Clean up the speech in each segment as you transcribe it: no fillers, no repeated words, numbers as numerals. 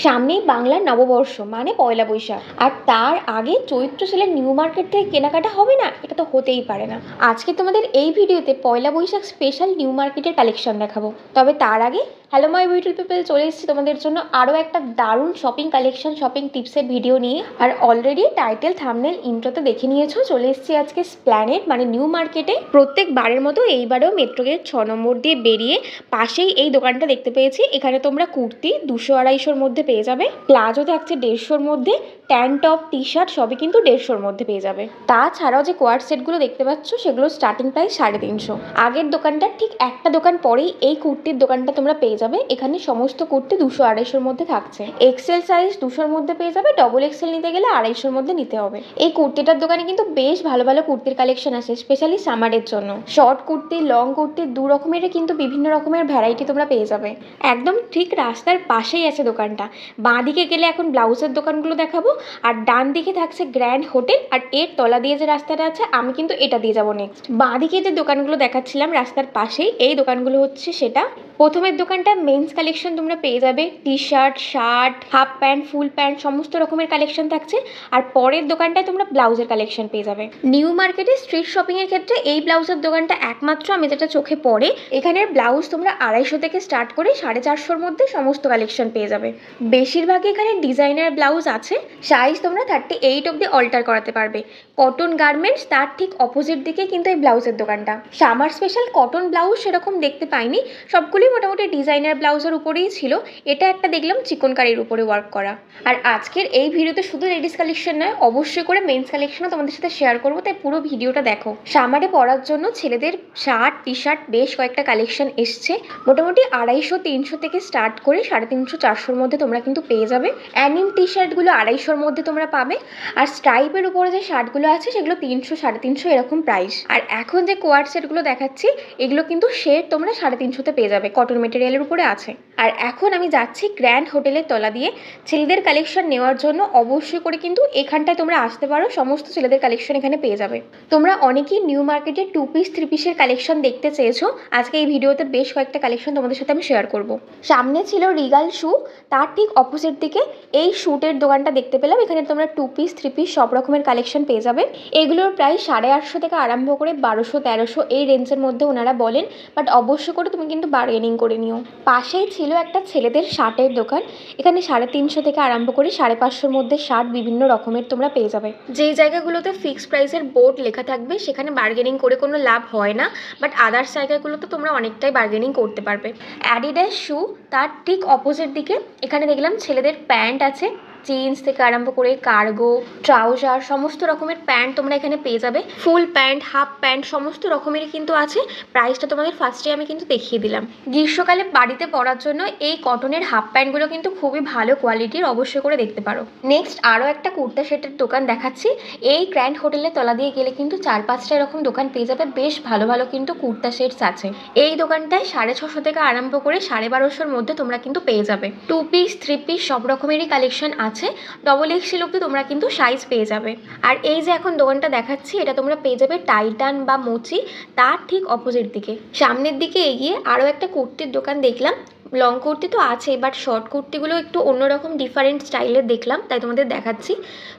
সামনেই বাংলার নববর্ষ মানে পয়লা বৈশাখ, আর তার আগে চৈত্র সেলের নিউ মার্কেট থেকে কেনাকাটা হবে না, এটা তো হতেই পারে না। আজকে তোমাদের এই ভিডিওতে পয়লা বৈশাখ স্পেশাল নিউ মার্কেটের কালেকশন দেখাবো। তবে তার আগে হ্যালো মাই বিউটিফুল পিপল, চলে এসেছি তোমাদের জন্য আরও একটা দারুণ শপিং কালেকশন, শপিং টিপসের ভিডিও নিয়ে। আর অলরেডি টাইটেল থাম্বনেল ইন্ট্রোতে দেখে নিয়েছো, চলে এসেছি আজকে স্প্ল্যানেড মানে নিউ মার্কেটে। প্রত্যেকবারের মতো এইবারেও মেট্রো গেট 6 নম্বর দিয়ে বেরিয়ে পাশেই এই দোকানটা দেখতে পেয়েছি। এখানে তোমরা কুর্তি 200-250-র মধ্যে পেয়ে যাবে, প্লাজো থাকছে 150-র মধ্যে, ট্যান টপ টি শার্ট সবই কিন্তু 150-র মধ্যে পেয়ে যাবে। তাছাড়াও যে কোয়ার্ড সেটগুলো দেখতে পাচ্ছ সেগুলো স্টার্টিং প্রাইস 350। আগের দোকানটার ঠিক একটা দোকান পরেই এই কুর্তির দোকানটা তোমরা পেয়ে যাবে। এখানে সমস্ত কুর্তি 200-250-র মধ্যে থাকছে। এক্সেল সাইজ 200-র মধ্যে পেয়ে যাবে, ডবল এক্সেল নিতে গেলে 250-র মধ্যে নিতে হবে। এই কুর্তিটার দোকানে কিন্তু বেশ ভালো ভালো কুর্তির কালেকশন আছে, স্পেশালি সামারের জন্য। শর্ট কুর্তি, লং কুর্তি দু রকমেরই কিন্তু বিভিন্ন রকমের ভ্যারাইটি তোমরা পেয়ে যাবে। একদম ঠিক রাস্তার পাশেই আছে দোকানটা। বাঁ দিকে গেলে এখন ব্লাউজের দোকানগুলো দেখাবো, আর ডান দিকে থাকছে গ্র্যান্ড হোটেল, আর এর তলা দিয়ে যে রাস্তাটা আছে আমি কিন্তু এটা দিয়ে যাবো নেক্সট। বাঁ দিকে যে দোকানগুলো দেখাচ্ছিলাম রাস্তার পাশেই, এই দোকানগুলো হচ্ছে সেটা। প্রথমের দোকানটা মেন্স কালেকশন তোমরা পেয়ে যাবে, T shirt, shirt, half pant, full pant সমস্ত রকমের কালেকশন থাকছে। আর পরের দোকানটায় তোমরা ব্লাউজের কালেকশন পেয়ে যাবে। নিউ মার্কেটে স্ট্রিট শপিং এর ক্ষেত্রে এই ব্লাউজের দোকানটা একমাত্র আমি যেটা চোখে পড়ে। এখানের ব্লাউজ তোমরা 250 থেকে স্টার্ট করে 450-র মধ্যে সমস্ত কালেকশন পেয়ে যাবে। বেশিরভাগই এখানে ডিজাইনার ব্লাউজ আছে, সাইজ তোমরা 38 অব্দি অল্টার করাতে পারবে। কটন গার্মেন্টস তার ঠিক অপোজিট দিকে কিন্তু এই ব্লাউজের দোকানটা। সামার স্পেশাল কটন ব্লাউজ সেরকম দেখতে পাইনি, সবগুলোই মোটামুটি ডিজাইনার ব্লাউজের উপরেই ছিল। এটা একটা দেখলাম চিকনকারির উপরে ওয়ার্ক করা। আর আজকের এই ভিডিওতে শুধু লেডিস কালেকশন নয়, অবশ্যই করে মেন্স কালেকশনও তোমাদের সাথে শেয়ার করবো, তাই পুরো ভিডিওটা দেখো। সামারে পরার জন্য ছেলেদের শার্ট, টি শার্ট বেশ কয়েকটা কালেকশন এসছে। মোটামুটি 250-300 থেকে স্টার্ট করে 350-400-র মধ্যে তোমরা কিন্তু পেয়ে যাবে। অ্যানিম টি শার্টগুলো 250-র মধ্যে তোমরা পাবে। আর স্ট্রাইপের উপরে যে শার্টগুলো আছে সেগুলো 300-350 এরকম প্রাইস। আর এখন যে কোয়ার্ড সেটগুলো দেখাচ্ছি এগুলো কিন্তু শেড তোমরা 350-তে পেয়ে যাবে, কটন মেটেরিয়ালের উপরে আছে। আর এখন আমি যাচ্ছি গ্র্যান্ড হোটেলের তলা দিয়ে ছেলেদের কালেকশন নেওয়ার জন্য। অবশ্যই করে কিন্তু এখানটায় তোমরা আসতে পারো, সমস্ত ছেলেদের কালেকশন এখানে পেয়ে যাবে। তোমরা অনেকেই নিউ মার্কেটের 2 পিস 3 পিসের কালেকশন দেখতে চেয়েছো, আজকে এই ভিডিওতে বেশ কয়েকটা কালেকশন তোমাদের সাথে আমি শেয়ার করব। সামনে ছিল রিগাল শু, তার ঠিক অপোজিট দিকে এই শুটের দোকানটা দেখতে পেলাম। এখানে তোমরা 2 পিস 3 পিস সব রকমের কালেকশন পেয়ে যাবে। এগুলোর প্রায় 850 থেকে আরম্ভ করে 1200-1300 এই রেঞ্জের মধ্যে ওনারা বলেন, বাট অবশ্যই করে তুমি কিন্তু বার্গেনিং করে নিও। পাশেই ছিল একটা ছেলেদের শার্টের দোকান, এখানে 350 থেকে আরম্ভ করে 550-র মধ্যে শার্ট বিভিন্ন রকমের তোমরা পেয়ে যাবে। যেই জায়গাগুলোতে ফিক্সড প্রাইসের বোর্ড লেখা থাকবে সেখানে বার্গেনিং করে কোনো লাভ হয় না, বাট আদার্স জায়গাগুলোতে তোমরা অনেকটাই বার্গেনিং করতে পারবে। অ্যাডিডাস শু, তার ঠিক অপোজিট দিকে এখানে দেখলাম ছেলেদের প্যান্ট আছে, জিন্স থেকে আরম্ভ করে কার্গো, ট্রাউজার সমস্ত রকমের প্যান্ট তোমরা এখানে পেয়ে যাবে। ফুল প্যান্ট, হাফ প্যান্ট সমস্ত রকমেরই কিন্তু আছে। প্রাইসটা তোমাদের ফার্স্টে আমি কিন্তু দেখিয়ে দিলাম। গ্রীষ্মকালে বাড়িতে পরার জন্য এই কটনের হাফ প্যান্টগুলো কিন্তু খুবই ভালো কোয়ালিটির, অবশ্যই করে দেখতে পারো। নেক্সট আরও একটা কুর্তা সেটের দোকান দেখাচ্ছি। এই গ্র্যান্ড হোটেলের তলা দিয়ে গেলে কিন্তু 4-5টা এরকম দোকান পেয়ে যাবে, বেশ ভালো ভালো কিন্তু কুর্তা সেটস আছে। এই দোকানটায় 650 থেকে আরম্ভ করে 1250-র মধ্যে তোমরা কিন্তু পেয়ে যাবে। 2 পিস 3 পিস সব রকমেরই কালেকশন আছে, ডবল এক্সেল অব্দি তোমরা কিন্তু সাইজ পেয়ে যাবে। আর এই যে এখন দোকানটা দেখাচ্ছি এটা তোমরা পেয়ে যাবে টাইটান বা মোচি, তার ঠিক অপোজিট দিকে। সামনের দিকে এগিয়ে আরও একটা কুর্তির দোকান দেখলাম। লং কুর্তি তো আছে, বাট শর্ট কুর্তিগুলো একটু অন্যরকম ডিফারেন্ট স্টাইলের দেখলাম, তাই তোমাদের দেখাচ্ছি।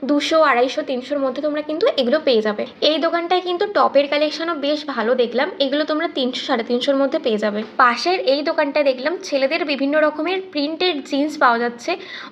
200, 250, 300-র মধ্যে তোমরা কিন্তু এগুলো পেয়ে যাবে। এই দোকানটায় কিন্তু টপের কালেকশনও বেশ ভালো দেখলাম, এগুলো তোমরা 300-350-র মধ্যে পেয়ে যাবে। পাশের এই দোকানটায় দেখলাম ছেলেদের বিভিন্ন রকমের প্রিন্টেড জিন্স পাওয়া যাচ্ছে,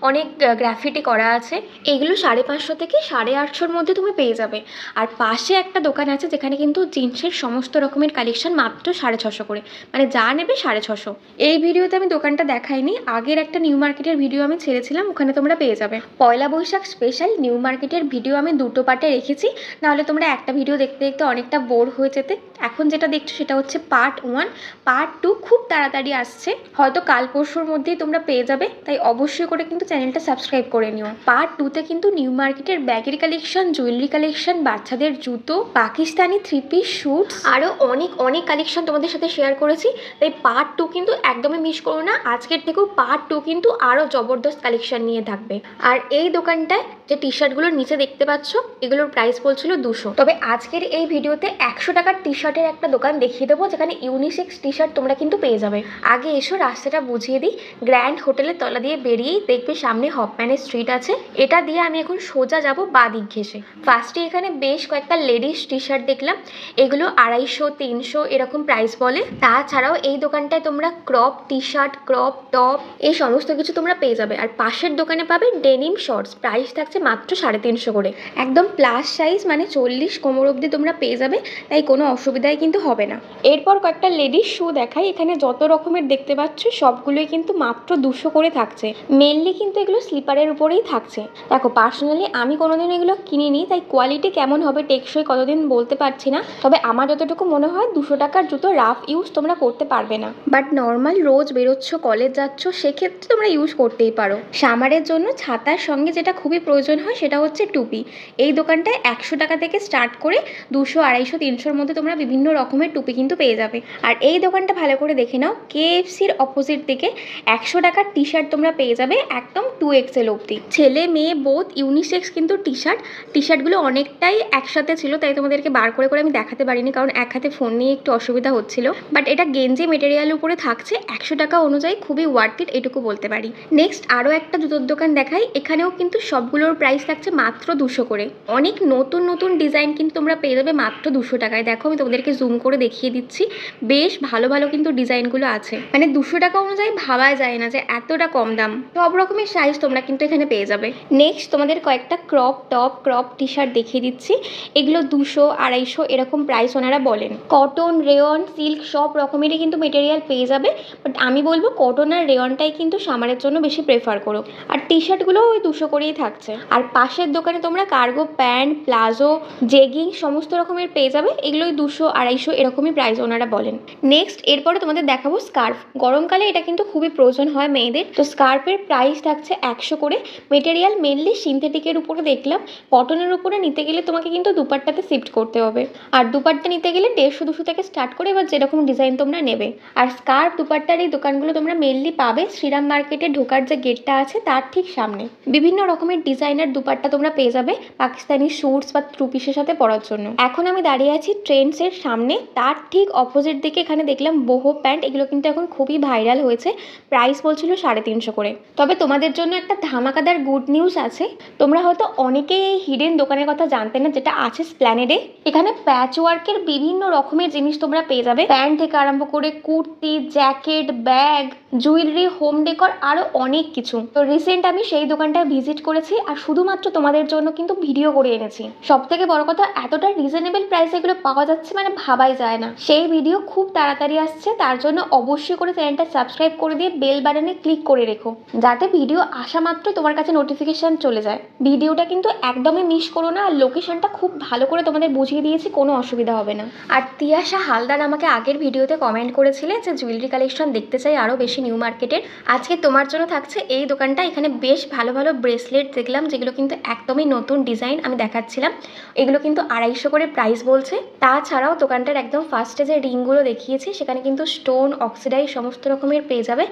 অনেক গ্রাফিটি করা আছে। এগুলো 550 থেকে 850-র মধ্যে তুমি পেয়ে যাবে। আর পাশে একটা দোকান আছে যেখানে কিন্তু জিন্সের সমস্ত রকমের কালেকশন মাত্র 650 করে, মানে যা নেবে 650। এই ভিডিওতে আমি দোকানটা দেখাইনি, আগের একটা নিউ মার্কেটের ভিডিও আমি ছেড়েছিলাম, ওখানে তোমরা পেয়ে যাবে। পয়লা বৈশাখ স্পেশাল নিউ মার্কেটের ভিডিও আমি 2টো পার্টে রেখেছি, নাহলে তোমরা একটা ভিডিও দেখতে দেখতে অনেকটা বোর হয়ে যেতে। এখন যেটা দেখছো সেটা হচ্ছে পার্ট 1। পার্ট 2 খুব তাড়াতাড়ি আসছে, হয়তো কাল পরশুর মধ্যেই তোমরা পেয়ে যাবে, তাই অবশ্যই করে কিন্তু চ্যানেলটা সাবস্ক্রাইব করে নিও। পার্ট 2তে কিন্তু নিউ মার্কেটের ব্যাগের কালেকশন, জুয়েলারি কালেকশন, বাচ্চাদের জুতো, পাকিস্তানি 3 পিস শুটস, আরও অনেক অনেক কালেকশন তোমাদের সাথে শেয়ার করেছি, তাই পার্ট 2 কিন্তু একদমই মিস করো না, আজকের থেকেও পার্ট 2 কিন্তু আরও জবরদস্ত কালেকশন নিয়ে থাকবে। আর এই দোকানটায় যে টি শার্টগুলোর নিচে দেখতে পাচ্ছ এগুলোর প্রাইস বলছিল 200। তবে আজকের এই ভিডিওতে 100 টাকার টি শার্টের একটা দোকান দেখিয়ে দেবো যেখানে ইউনিসেক্স টি শার্ট তোমরা কিন্তু পেয়ে যাবে। আগে এসো রাস্তাটা বুঝিয়ে দিই। গ্র্যান্ড হোটেলের তলা দিয়ে বেরিয়েই দেখবে সামনে হপম্যানের স্ট্রিট আছে, এটা দিয়ে আমি এখন সোজা যাব বাঁ দিক ঘেসে। ফার্স্টে এখানে বেশ কয়েকটা লেডিস টি শার্ট দেখলাম, এগুলো 250, 300 এরকম প্রাইস বলে। তাছাড়াও এই দোকানটায় তোমরা crop T shirt, crop top এই সমস্ত কিছু তোমরা পেয়ে যাবে। আর পাশের দোকানে পাবে ডেনিম শর্টস, প্রাইস থাকছে মাত্র 350 করে। একদম প্লাস সাইজ মানে 40 কোমর অবধি তোমরা পেয়ে যাবে, তাই কোনো অসুবিধাই কিন্তু হবে না। এরপর কয়েকটা লেডিস শু দেখাই। এখানে যত রকমের দেখতে পাচ্ছ সবগুলোই কিন্তু মাত্র 200 করে থাকছে। মেনলি কিন্তু এগুলো স্লিপারের উপরেই থাকছে। দেখো পার্সোনালি আমি কোনোদিন এগুলো কিনিনি, তাই কোয়ালিটি কেমন হবে টেকসই কতদিন বলতে পারছি না। তবে আমার যতটুকু মনে হয় 200 টাকার জুতো রাফ ইউজ তোমরা করতে পারবে না, বাট নর্মাল রোজ বেরোচ্ছ, কলেজ যাচ্ছ, সেক্ষেত্রে তোমরা ইউজ করতেই পারো। সামারের জন্য ছাতার সঙ্গে যেটা খুবই প্রয়োজন হয় সেটা হচ্ছে টুপি। এই দোকানটায় 100 টাকা থেকে স্টার্ট করে 200, 250, 300-র মধ্যে তোমরা বিভিন্ন রকমের টুপি কিন্তু পেয়ে যাবে। আর এই দোকানটা ভালো করে দেখে নাও, KFCর অপোজিট দিকে 100 টাকার টি শার্ট তোমরা পেয়ে যাবে একদম 2XL অবধি। ছেলে মেয়ে বোথ ইউনিসেক্স কিন্তু টি শার্টগুলো অনেকটাই একসাথে ছিল, তাই তোমাদেরকে বার করে করে আমি দেখাতে পারিনি, কারণ এক হাতে ফোন নিয়ে একটু অসুবিধা হচ্ছিল। বাট এটা গেঞ্জি মেটেরিয়ালের উপরে থাকছে, 100 টাকা অনুযায়ী খুবই ওয়ার্থ ইট, এটুকু বলতে পারি। নেক্সট আরও একটা জুতোর দোকান দেখাই। এখানেও কিন্তু সবগুলোর প্রাইস থাকছে মাত্র 200 করে। অনেক নতুন নতুন ডিজাইন কিন্তু তোমরা পেয়ে যাবে মাত্র 200 টাকায়। দেখো আমি তোমাদেরকে জুম করে দেখিয়ে দিচ্ছি, বেশ ভালো ভালো কিন্তু ডিজাইনগুলো আছে। মানে 200 টাকা অনুযায়ী ভাবা যায় না যে এতটা কম দাম। সব রকমের সাইজ তোমরা কিন্তু এখানে পেয়ে যাবে। নেক্সট তোমাদের কয়েকটা crop top, crop T shirt দেখিয়ে দিচ্ছি। এগুলো 200, 250 এরকম প্রাইস ওনারা বলেন। কটন, রেয়ন, সিল্ক সব রকমেরই কিন্তু মেটেরিয়াল পেয়ে যাবে, বাট আমি বলবো কটন আর রেয়নটাই কিন্তু সামারের জন্য বেশি প্রেফার করো। আর টি শার্টগুলো ওই 200 করেই থাকছে। আর পাশের দোকানে তোমরা কার্গো প্যান্ট, প্লাজো, জেগিং সমস্ত রকমের পেয়ে যাবে, এগুলো 200, 250 এরকমই প্রাইস ওনারা বলেন। নেক্সট এরপরে তোমাদের দেখাবো স্কার্ফ। গরমকালে এটা কিন্তু খুবই প্রয়োজন হয় মেয়েদের, তো স্কার্ফের প্রাইস থাকছে 100 করে। মেটেরিয়াল মেনলি সিনথেটিকের উপরে দেখলাম, কটনের উপরে নিতে গেলে তোমাকে কিন্তু দুপাট্টাতে শিফট করতে হবে। আর দুপাট্টা নিতে গেলে 150, 200 থেকে স্টার্ট করে এবার যেরকম ডিজাইন তোমরা নেবে। আর স্কার্ফ দুপাট্টার এই দোকানগুলো তোমরা মেনলি পাবে শ্রীরাম মার্কেটে ঢোকার যে গেটটা আছে তার ঠিক সামনে। বিভিন্ন রকমের ডিজাইনার দুপাট্টা তোমরা পেয়ে যাবে পাকিস্তানি স্যুটস বা ট্রুপিসের সাথে পরার জন্য। এখন আমি দাঁড়িয়ে আছি ট্রেন্ডসের সামনে, তার ঠিক অপোজিট দিকে এখানে দেখলাম বোহো প্যান্ট। এগুলো কিন্তু এখন খুবই ভাইরাল হয়েছে, প্রাইস বলছিল 350 করে। তবে তোমাদের জন্য একটা ধামাকাদার গুড নিউজ আছে। তোমরা হয়তো অনেকেই এই হিডেন দোকানের কথা জানতে না, যেটা আছে স্প্ল্যানেডে। এখানে প্যাচ ওয়ার্কের বিভিন্ন রকমের জিনিস তোমরা পেয়ে যাবে, প্যান্ট থেকে আরম্ভ করে kurti, jacket, bag, jewellery, home decor, আরও অনেক কিছু। তো রিসেন্ট আমি সেই দোকানটায় ভিজিট করেছি আর শুধুমাত্র তোমাদের জন্য কিন্তু ভিডিও করে এনেছি। সব থেকে বড় কথা, এতটা রিজনেবল প্রাইসে এগুলো পাওয়া যাচ্ছে মানে ভাবাই যায় না। সেই ভিডিও খুব তাড়াতাড়ি আসছে, তার জন্য অবশ্যই করে চ্যানেলটা সাবস্ক্রাইব করে দিয়ে বেল বাটনে ক্লিক করে রেখো, যাতে ভিডিও আসা মাত্র তোমার কাছে নোটিফিকেশন চলে যায়। ভিডিওটা কিন্তু একদমই মিস করো না, আর লোকেশনটা খুব ভালো করে তোমাদের বুঝিয়ে দিয়েছি, কোনো অসুবিধা হবে না। আর তিয়াশা হালদার আমাকে আগের ভিডিওতে কমেন্ট করেছিলে যে জুয়েলারি কালেকশন দেখতে চাই আরও বেশি নিউ মার্কেটের। আজকে তোমার জন্য থাকছে এই দোকানটা। এখানে বেশ ভালো ভালো ব্রেসলেট দেখলাম, যেগুলো কিন্তু একদমই নতুন ডিজাইন আমি দেখাচ্ছিলাম। এগুলো কিন্তু 250 করে প্রাইস বলছে। তাছাড়াও দোকানটার একদম ফার্স্টে যে রিংগুলো দেখিয়েছি সেখানে কিন্তু স্টোন, অক্সিডাইজ সমস্ত রকমের পেয়ে যাবে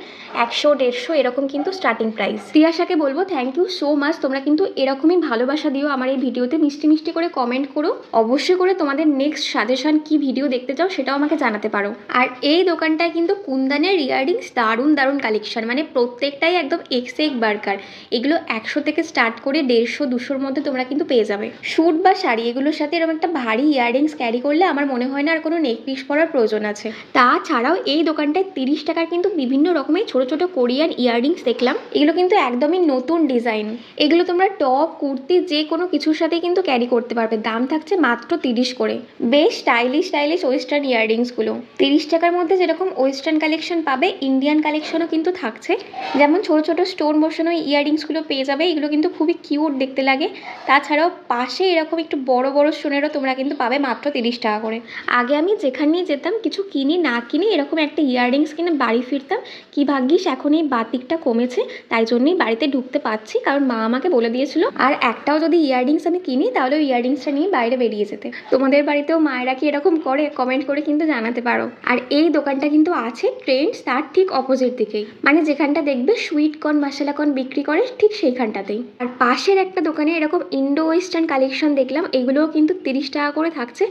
100, 150 এরকম কিন্তু স্টার্টিং প্রাইস। তিয়াশাকে বলবো থ্যাংক ইউ সো মাচ, তোমরা কিন্তু এরকমই ভালোবাসা দিও আমার এই ভিডিওতে, মিষ্টি মিষ্টি করে কমেন্ট করো। অবশ্যই করে তোমাদের নেক্সট সাজেশন কি ভিডিও দেখতে চাও সেটাও আমাকে জানাতে পারো। আর এই দোকানটায় কিন্তু কুন্দানের ইয়াররিংস দারুণ দারুণ কালেকশন, মানে প্রত্যেকটাই একদম এক্স বার্কার। এগুলো 100 থেকে স্টার্ট করে 150, 200-র মধ্যে তোমরা কিন্তু পেয়ে যাবে। স্যুট বা শাড়ি এগুলোর সাথে এরকম একটা ভারী ইয়াররিংস ক্যারি করলে আমার মনে হয় না আর কোনো নেক পিস পরার প্রয়োজন আছে। তাছাড়াও এই দোকানটায় 30 টাকার কিন্তু বিভিন্ন রকমের ছোট ছোট কোরিয়ান ইয়াররিংস দেখলাম। এগুলো কিন্তু একদমই নতুন ডিজাইন। এগুলো তোমরা টপ, কুর্তি যে কোনো কিছুর সাথে কিন্তু ক্যারি করতে পারবে। দাম থাকছে মাত্র 30 করে। বেশ স্টাইলিশ ওয়েস্টার্ন ইয়াররিংসগুলো 30 টাকার মধ্যে যেরকম ওয়েস্টার্ন কালেকশন পাবে, ইন্ডিয়ান কালেকশনও কিন্তু থাকছে। যেমন ছোট ছোট স্টোন বসানো ইয়াররিংসগুলো পেয়ে যাবে, এগুলো কিন্তু খুবই কিউট দেখতে লাগে। তাছাড়াও পাশে এরকম একটু বড় বড় স্টোনেরও তোমরা কিন্তু পাবে মাত্র 30 টাকা করে। আগে আমি যেখানেই যেতাম কিছু কিনি না কিনি এরকম একটা ইয়াররিংস কিনে বাড়ি ফিরতাম। কি ভাগ্যিস এখন এই বাতিকটা কমেছে, তাই জন্যই বাড়িতে ঢুকতে পারছি, কারণ মা আমাকে বলে দিয়েছিল আর একটাও যদি ইয়াররিংস আমি কিনি তাহলে ওই ইয়াররিংসটা নিয়ে বাইরে বেরিয়ে যেতে। তোমাদের বাড়িতেও মায়েরা কি এরকম করে? কমেন্ট করে কিন্তু জানাতে পারো। আর এই দোকানটা কিন্তু আছে ট্রেন্ডস, তার ঠিক অপোজিট অপোজিট দিকেই, মানে যেখানটা দেখবে সুইট কর্ন মশলা কর্ন বিক্রি করে ঠিক সেইখানটাতেই। আর পাশের একটা দোকানে এরকম ইন্ডো ওয়েস্টার্ন কালেকশন দেখলাম, এগুলোও কিন্তু 30 টাকা করে থাকছে।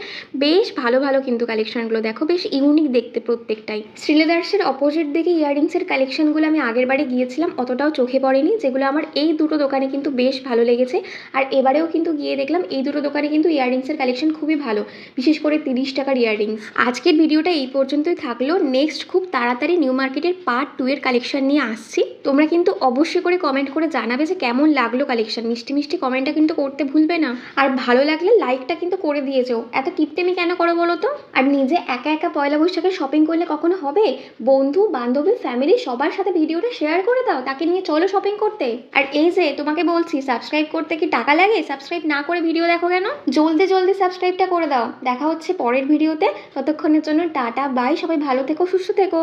বেশ ভালো ভালো কিন্তু কালেকশনগুলো দেখো, বেশ ইউনিক দেখতে প্রত্যেকটাই। শ্রীলেদার্সের অপোজিট দিকে ইয়াররিংসের কালেকশনগুলো আমি আগের বারে গিয়েছিলাম, অতটাও চোখে পড়েনি, যেগুলো আমার এই দুটো দোকানে কিন্তু বেশ ভালো লেগেছে। আর এবারেও কিন্তু গিয়ে দেখলাম এই দুটো দোকানে কিন্তু ইয়াররিংসের কালেকশন খুবই ভালো, বিশেষ করে 30 টাকার ইয়াররিংস। আজকের ভিডিওটা এই পর্যন্তই থাকলো। নেক্সট খুব তাড়াতাড়ি নিউ মার্কেটের পার্ট 2 এর কালেকশন নিয়ে আসছি। তোমরা কিন্তু অবশ্যই করে কমেন্ট করে জানাবে যে কেমন লাগলো কালেকশন। মিষ্টি মিষ্টি কমেন্টটা কিন্তু করতে ভুলবে না। আর ভালো লাগলে লাইকটা কিন্তু করে দিয়েছো। এত টিপটেমি কেন করো বলো তো? আর নিজে একা একা পয়লা বৈশাখে শপিং করলে কখনো হবে? বন্ধু বান্ধবী ফ্যামিলি সবার সাথে ভিডিওটা শেয়ার করে দাও, তাকে নিয়ে চলো শপিং করতে। আর এই যে তোমাকে বলছি, সাবস্ক্রাইব করতে কি টাকা লাগে? সাবস্ক্রাইব না করে ভিডিও দেখো কেন? জলদি জলদি সাবস্ক্রাইবটা করে দাও। দেখা হচ্ছে পরের ভিডিওতে। ততক্ষণের জন্য টাটা বাই, সবাই ভালো থেকো, সুস্থ থেকো।